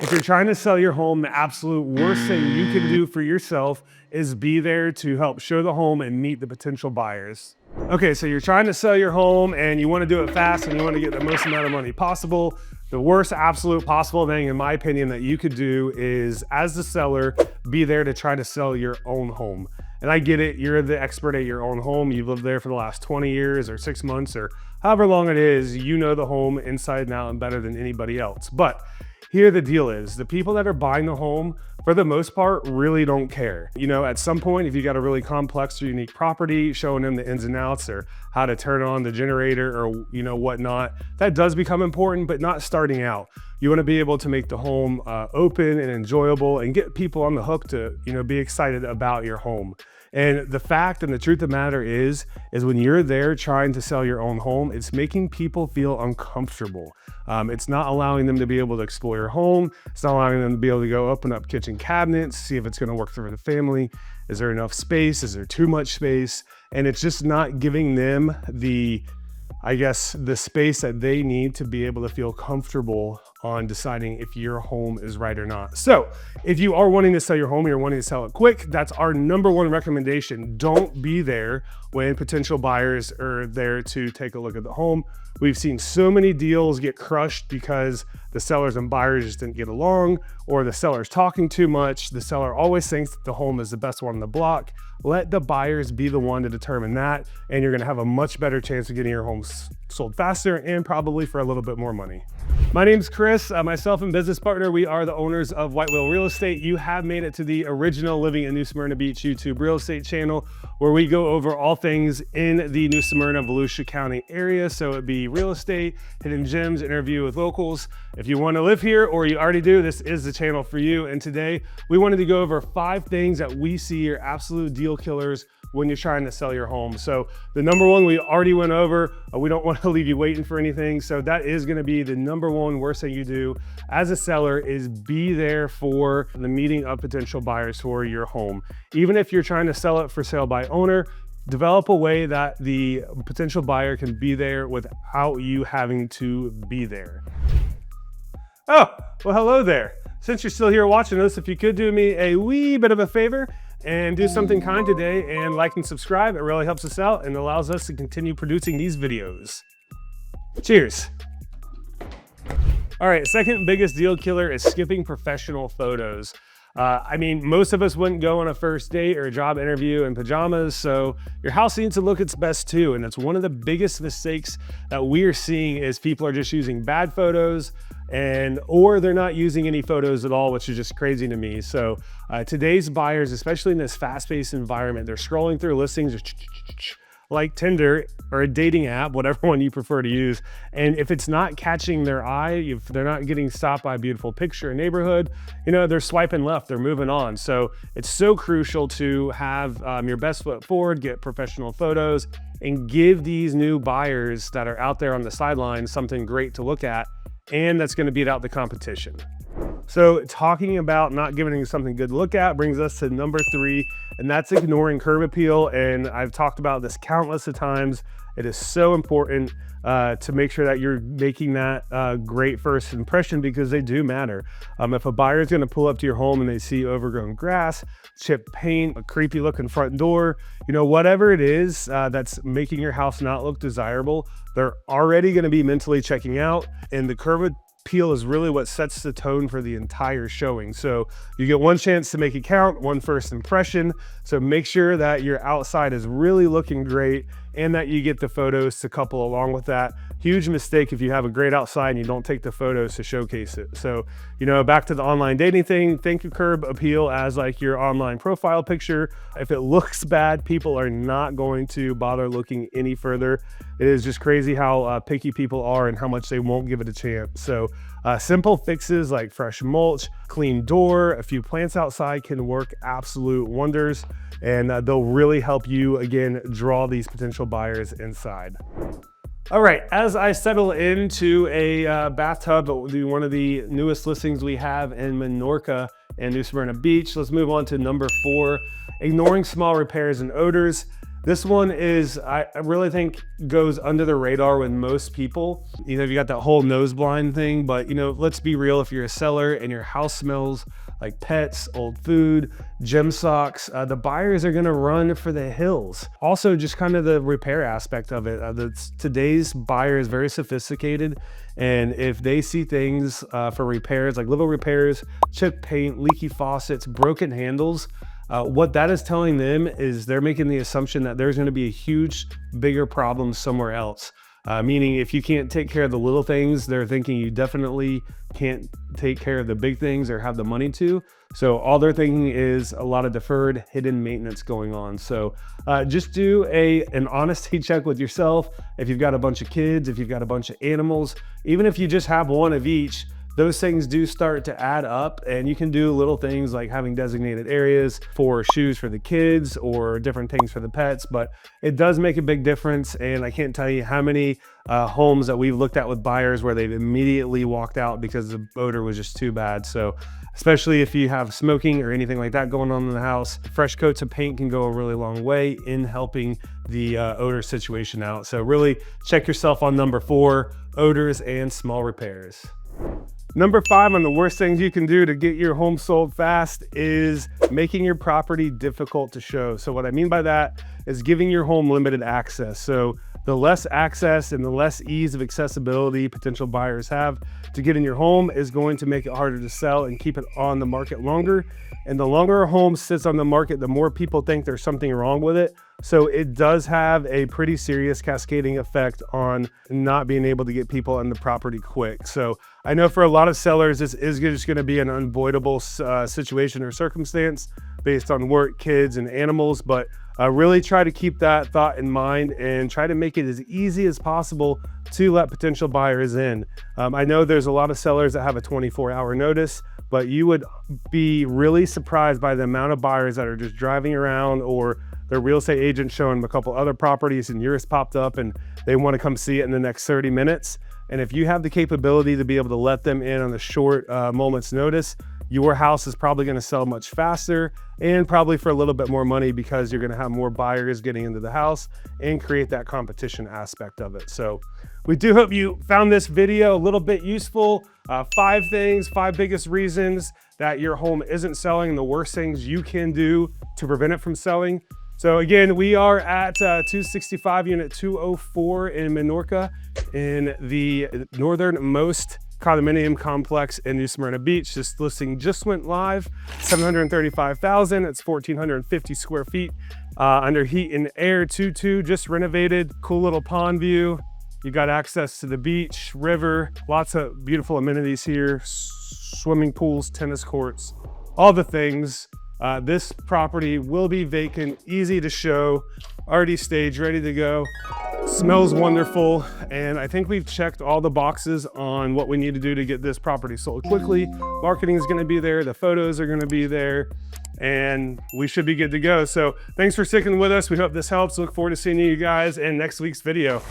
If you're trying to sell your home, the absolute worst thing you can do for yourself is be there to help show the home and meet the potential buyers. Okay, so you're trying to sell your home and you want to do it fast and you want to get the most amount of money possible. The worst absolute possible thing, in my opinion, that you could do is, as the seller, be there to try to sell your own home. And I get it, you're the expert at your own home. You've lived there for the last 20 years or 6 months or however long it is. You know the home inside and out and better than anybody else. But here the deal is, the people that are buying the home, for the most part, really don't care. You know, at some point, if you got a really complex or unique property, showing them the ins and outs or how to turn on the generator or, you know, whatnot, that does become important, but not starting out. You want to be able to make the home open and enjoyable and get people on the hook to, you know, be excited about your home. And the fact and the truth of the matter is when you're there trying to sell your own home, it's making people feel uncomfortable. It's not allowing them to be able to explore your home. It's not allowing them to be able to go open up kitchen cabinets, see if it's going to work for the family. Is there enough space? Is there too much space? And it's just not giving them the space that they need to be able to feel comfortable on deciding if your home is right or not. So if you are wanting to sell your home and you're wanting to sell it quick, that's our number one recommendation. Don't be there when potential buyers are there to take a look at the home. We've seen so many deals get crushed because the sellers and buyers just didn't get along, or the seller's talking too much. The seller always thinks that the home is the best one on the block. Let the buyers be the one to determine that, and you're gonna have a much better chance of getting your home sold faster and probably for a little bit more money. My name's Chris, myself and business partner. We are the owners of White Whale Real Estate. You have made it to the original Living in New Smyrna Beach YouTube real estate channel, where we go over all things in the New Smyrna, Volusia County area. So it'd be real estate, hidden gems, interview with locals. If you want to live here or you already do, this is the channel for you. And today we wanted to go over 5 things that we see are absolute deal killers when you're trying to sell your home. So the number one we already went over. We don't want to leave you waiting for anything. So that is going to be the number one worst thing you do as a seller, is be there for the meeting of potential buyers for your home. Even if you're trying to sell it for sale by owner, develop a way that the potential buyer can be there without you having to be there. Oh, well, hello there. Since you're still here watching this, if you could do me a wee bit of a favor and do something kind today and like and subscribe, it really helps us out and allows us to continue producing these videos. Cheers. All right, second biggest deal killer is skipping professional photos. I mean, most of us wouldn't go on a first date or a job interview in pajamas, so your house needs to look its best too. And it's one of the biggest mistakes that we are seeing is people are just using bad photos or they're not using any photos at all, which is just crazy to me. So today's buyers, especially in this fast-paced environment, they're scrolling through listings like Tinder or a dating app, whatever one you prefer to use. And if it's not catching their eye, if they're not getting stopped by a beautiful picture or neighborhood, you know, they're swiping left, they're moving on. So it's so crucial to have your best foot forward, get professional photos, and give these new buyers that are out there on the sidelines something great to look at, and that's gonna beat out the competition. So talking about not giving something good to look at brings us to number 3, and that's ignoring curb appeal. And I've talked about this countless of times. It is so important to make sure that you're making that great first impression, because they do matter. If a buyer is going to pull up to your home and they see overgrown grass, chipped paint, a creepy looking front door, you know, whatever it is that's making your house not look desirable, they're already going to be mentally checking out, and the curb appeal is really what sets the tone for the entire showing. So you get one chance to make it count, one first impression. So make sure that your outside is really looking great and that you get the photos to couple along with that. Huge mistake if you have a great outside and you don't take the photos to showcase it. So, you know, back to the online dating thing, think of curb appeal as like your online profile picture. If it looks bad, people are not going to bother looking any further. It is just crazy how picky people are and how much they won't give it a chance. So simple fixes like fresh mulch, clean door, a few plants outside can work absolute wonders, and they'll really help you, again, draw these potential buyers inside. All right, as I settle into a bathtub at one of the newest listings we have in Menorca and New Smyrna Beach, let's move on to number 4, ignoring small repairs and odors. This one is, I really think, goes under the radar with most people. You know, you got that whole nose blind thing, but you know, let's be real. If you're a seller and your house smells like pets, old food, gym socks, the buyers are gonna run for the hills. Also, just kind of the repair aspect of it. Today's buyer is very sophisticated, and if they see things for repairs, like little repairs, chipped paint, leaky faucets, broken handles, what that is telling them is they're making the assumption that there's gonna be a huge, bigger problem somewhere else. Meaning if you can't take care of the little things, they're thinking you definitely can't take care of the big things or have the money to. So all they're thinking is a lot of deferred, hidden maintenance going on. So just do an honesty check with yourself. If you've got a bunch of kids, if you've got a bunch of animals, even if you just have one of each, those things do start to add up, and you can do little things like having designated areas for shoes for the kids or different things for the pets, but it does make a big difference. And I can't tell you how many homes that we've looked at with buyers where they've immediately walked out because the odor was just too bad. So especially if you have smoking or anything like that going on in the house, fresh coats of paint can go a really long way in helping the odor situation out. So really check yourself on number 4, odors and small repairs. Number 5 on the worst things you can do to get your home sold fast is making your property difficult to show. So what I mean by that is giving your home limited access. So the less access and the less ease of accessibility potential buyers have to get in your home is going to make it harder to sell and keep it on the market longer. And the longer a home sits on the market, the more people think there's something wrong with it. So it does have a pretty serious cascading effect on not being able to get people on the property quick. So I know for a lot of sellers, this is just going to be an unavoidable situation or circumstance based on work, kids, and animals, but really try to keep that thought in mind and try to make it as easy as possible to let potential buyers in. I know there's a lot of sellers that have a 24-hour notice, but you would be really surprised by the amount of buyers that are just driving around, or their real estate agent showing them a couple other properties and yours popped up and they want to come see it in the next 30 minutes. And if you have the capability to be able to let them in on a short moment's notice, your house is probably going to sell much faster and probably for a little bit more money, because you're going to have more buyers getting into the house and create that competition aspect of it. So we do hope you found this video a little bit useful. 5 biggest reasons that your home isn't selling and the worst things you can do to prevent it from selling. So again, we are at 265 unit 204 in Minorca, in the northernmost condominium complex in New Smyrna Beach. This listing just went live, 735,000. It's 1,450 square feet under heat and air, 2-2, just renovated, cool little pond view. You got access to the beach, river, lots of beautiful amenities here, swimming pools, tennis courts, all the things. This property will be vacant, easy to show, already staged, ready to go. Smells wonderful, and I think we've checked all the boxes on what we need to do to get this property sold quickly. Marketing is going to be there, the photos are going to be there, and we should be good to go. So thanks for sticking with us. We hope this helps. Look forward to seeing you guys in next week's video.